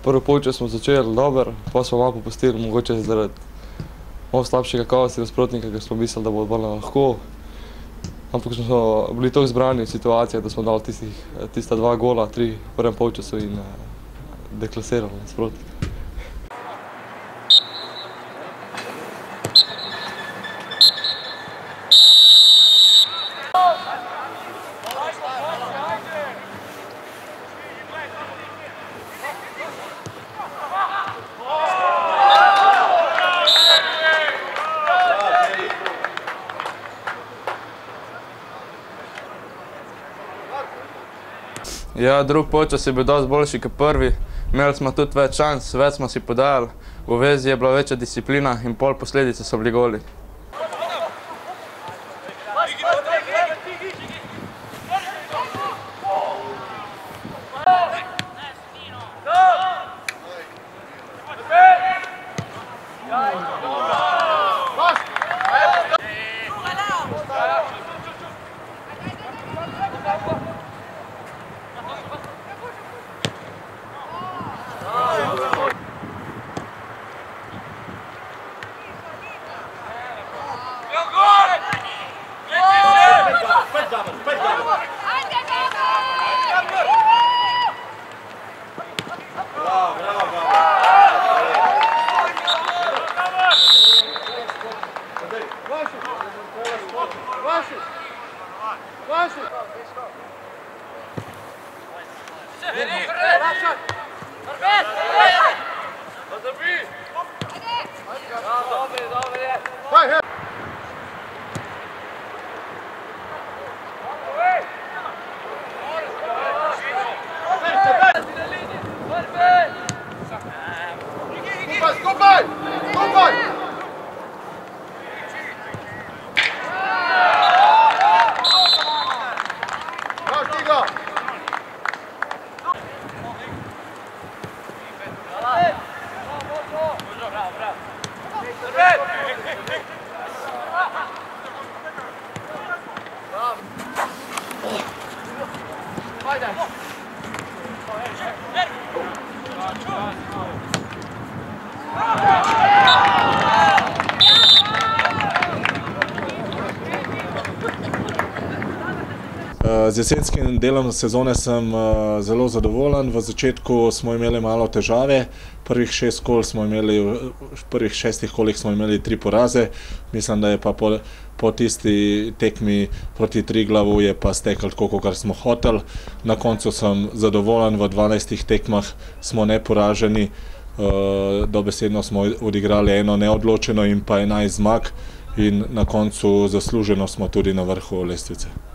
Prvi polčas smo začeli dobro, pa smo malo popustili, mogoče zaradi malo slabšega kakovosti nasprotnika, ker smo mislili, da bo bolj lahko. Ampak smo bili tako zbrani v situacijah, da smo dali tista 2 gola, 3 v prvem polčasu in deklasirali nasprotnika. Ja, drug polčas je bil dosti boljši kot prvi. Imeli smo tudi več šans, več smo si podajali. V vezi je bila večja disciplina in pol posledice so bili goli. Z jesenskim delom sezone sem zelo zadovoljen. V začetku smo imeli malo težave. Prvih 6 kol smo imeli, v prvih 6 kolih smo imeli 3 poraze. Mislim, da je pa po tisti tekmi proti Triglavu je pa steklo tako, kot smo hoteli. Na koncu sem zadovoljen, v 12 tekmah smo neporaženi. Dobesedno smo odigrali eno neodločeno in pa 11 zmag in na koncu zasluženo smo tudi na vrhu lestvice.